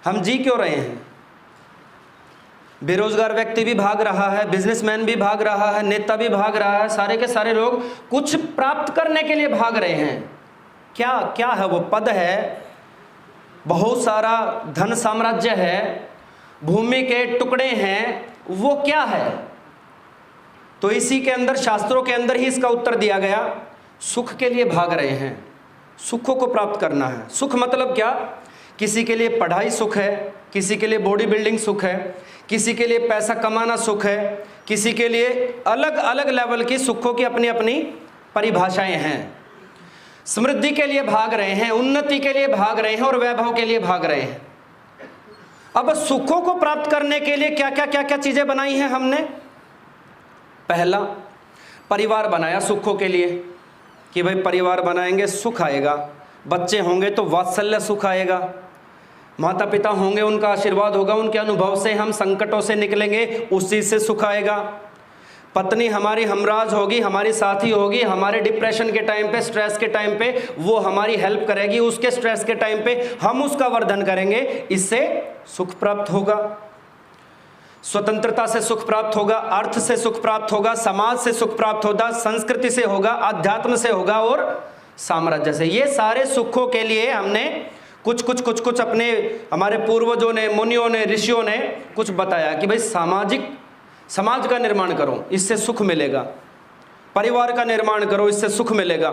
हम जी क्यों रहे हैं? बेरोजगार व्यक्ति भी भाग रहा है, बिजनेसमैन भी भाग रहा है, नेता भी भाग रहा है, सारे के सारे लोग कुछ प्राप्त करने के लिए भाग रहे हैं। क्या क्या है वो? पद है, बहुत सारा धन साम्राज्य है, भूमि के टुकड़े हैं, वो क्या है? तो इसी के अंदर, शास्त्रों के अंदर ही इसका उत्तर दिया गया, सुख के लिए भाग रहे हैं, सुखों को प्राप्त करना है। सुख मतलब क्या? किसी के लिए पढ़ाई सुख है, किसी के लिए बॉडी बिल्डिंग सुख है, किसी के लिए पैसा कमाना सुख है, किसी के लिए अलग अलग लेवल की सुखों की अपनी अपनी परिभाषाएं हैं। समृद्धि के लिए भाग रहे हैं, उन्नति के लिए भाग रहे हैं और वैभव के लिए भाग रहे हैं। अब सुखों को प्राप्त करने के लिए क्या क्या चीजें बनाई हैं हमने? पहला, परिवार बनाया सुखों के लिए, कि भाई परिवार बनाएंगे सुख आएगा, बच्चे होंगे तो वात्सल्य सुख आएगा, माता पिता होंगे उनका आशीर्वाद होगा, उनके अनुभव से हम संकटों से निकलेंगे, उस चीज़ से सुख आएगा। पत्नी हमारी हमराज होगी, हमारी साथी होगी, हमारे डिप्रेशन के टाइम पे, स्ट्रेस के टाइम पे वो हमारी हेल्प करेगी, उसके स्ट्रेस के टाइम पे हम उसका वर्धन करेंगे, इससे सुख प्राप्त होगा। स्वतंत्रता से सुख प्राप्त होगा, अर्थ से सुख प्राप्त होगा, समाज से सुख प्राप्त होगा, संस्कृति से होगा, अध्यात्म से होगा और साम्राज्य से। ये सारे सुखों के लिए हमने कुछ अपने, हमारे पूर्वजों ने, मुनियों ने, ऋषियों ने कुछ बताया कि भाई समाज का निर्माण करो, इससे सुख मिलेगा, परिवार का निर्माण करो, इससे सुख मिलेगा,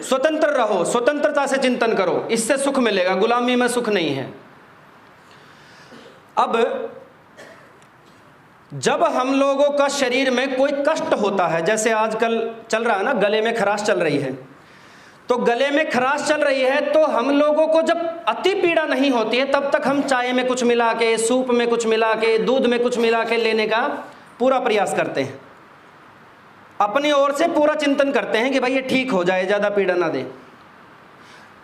स्वतंत्र रहो, स्वतंत्रता से चिंतन करो, इससे सुख मिलेगा, गुलामी में सुख नहीं है। अब जब हम लोगों का शरीर में कोई कष्ट होता है, जैसे आजकल चल रहा है ना, गले में खराश चल रही है, तो गले में खराश चल रही है तो हम लोगों को जब अति पीड़ा नहीं होती है तब तक हम चाय में कुछ मिला के, सूप में कुछ मिला के, दूध में कुछ मिला के लेने का पूरा प्रयास करते हैं, अपनी ओर से पूरा चिंतन करते हैं कि भाई ये ठीक हो जाए, ज़्यादा पीड़ा ना दे।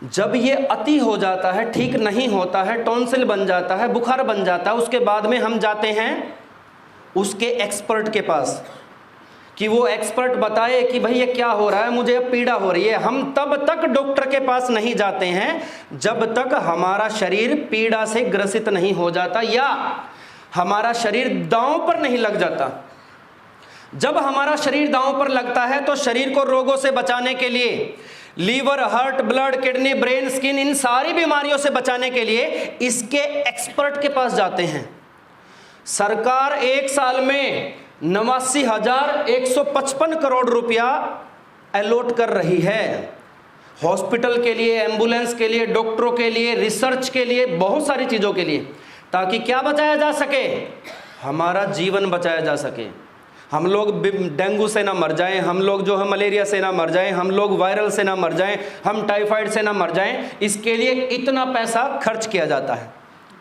जब ये अति हो जाता है, ठीक नहीं होता है, टॉन्सिल बन जाता है, बुखार बन जाता है, उसके बाद में हम जाते हैं उसके एक्सपर्ट के पास कि वो एक्सपर्ट बताए कि भाई ये क्या हो रहा है, मुझे अब पीड़ा हो रही है। हम तब तक डॉक्टर के पास नहीं जाते हैं जब तक हमारा शरीर पीड़ा से ग्रसित नहीं हो जाता या हमारा शरीर दांव पर नहीं लग जाता। जब हमारा शरीर दांव पर लगता है तो शरीर को रोगों से बचाने के लिए, liver, heart, blood, kidney, brain, skin, इन सारी बीमारियों से बचाने के लिए इसके एक्सपर्ट के पास जाते हैं। सरकार एक साल में 89,155 करोड़ रुपया अलॉट कर रही है हॉस्पिटल के लिए, एम्बुलेंस के लिए, डॉक्टरों के लिए, रिसर्च के लिए, बहुत सारी चीज़ों के लिए, ताकि क्या बचाया जा सके? हमारा जीवन बचाया जा सके। हम लोग डेंगू से ना मर जाएं, हम लोग जो है मलेरिया से ना मर जाएं, हम लोग वायरल से ना मर जाएं, हम टाइफाइड से ना मर जाएं, इसके लिए इतना पैसा खर्च किया जाता है।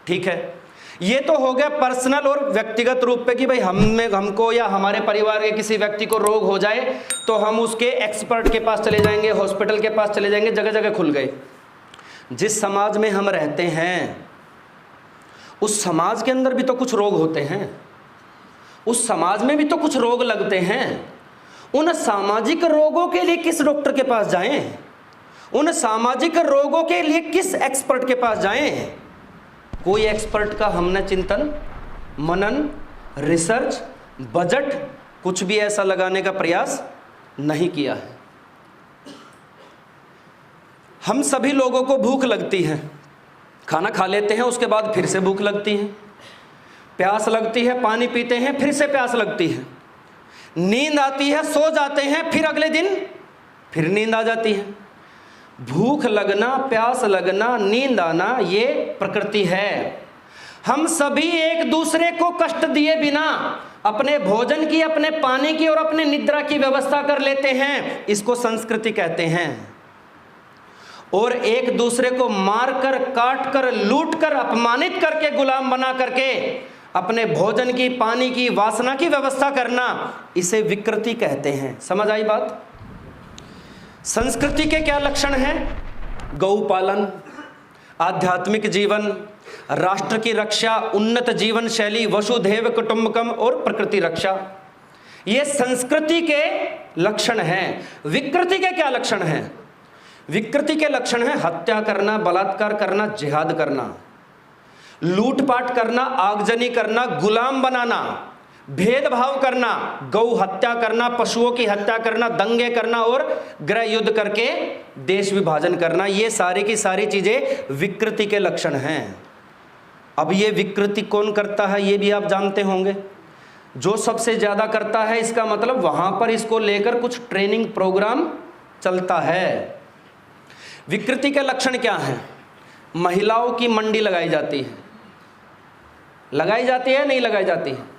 ठीक है, ये तो हो गया पर्सनल और व्यक्तिगत रूप पे कि भाई हमको या हमारे परिवार के किसी व्यक्ति को रोग हो जाए तो हम उसके एक्सपर्ट के पास चले जाएंगे, हॉस्पिटल के पास चले जाएंगे, जगह जगह खुल गए। जिस समाज में हम रहते हैं उस समाज के अंदर भी तो कुछ रोग होते हैं, उस समाज में भी तो कुछ रोग लगते हैं। उन सामाजिक रोगों के लिए किस डॉक्टर के पास जाएं? उन सामाजिक रोगों के लिए किस एक्सपर्ट के पास जाएं? कोई एक्सपर्ट का हमने चिंतन, मनन, रिसर्च, बजट कुछ भी ऐसा लगाने का प्रयास नहीं किया है। हम सभी लोगों को भूख लगती है, खाना खा लेते हैं, उसके बाद फिर से भूख लगती है, प्यास लगती है, पानी पीते हैं, फिर से प्यास लगती है, नींद आती है, सो जाते हैं, फिर अगले दिन फिर नींद आ जाती है। भूख लगना, प्यास लगना, नींद आना, ये प्रकृति है। हम सभी एक दूसरे को कष्ट दिए बिना अपने भोजन की, अपने पानी की और अपने निद्रा की व्यवस्था कर लेते हैं, इसको संस्कृति कहते हैं। और एक दूसरे को मारकर, काटकर, लूटकर, अपमानित करके, गुलाम बना करके अपने भोजन की, पानी की, वासना की व्यवस्था करना, इसे विकृति कहते हैं। समझ आई बात? संस्कृति के क्या लक्षण हैं? गौ पालन, आध्यात्मिक जीवन, राष्ट्र की रक्षा, उन्नत जीवन शैली, वसुधैव कुटुंबकम और प्रकृति रक्षा, ये संस्कृति के लक्षण हैं। विकृति के क्या लक्षण हैं? विकृति के लक्षण हैं हत्या करना, बलात्कार करना, जिहाद करना, लूटपाट करना, आगजनी करना, गुलाम बनाना, भेदभाव करना, गौ हत्या करना, पशुओं की हत्या करना, दंगे करना और गृह युद्ध करके देश विभाजन करना, ये सारी की सारी चीजें विकृति के लक्षण हैं। अब ये विकृति कौन करता है ये भी आप जानते होंगे। जो सबसे ज्यादा करता है इसका मतलब वहां पर इसको लेकर कुछ ट्रेनिंग प्रोग्राम चलता है। विकृति के लक्षण क्या हैं? महिलाओं की मंडी लगाई जाती है, नहीं लगाई जाती है?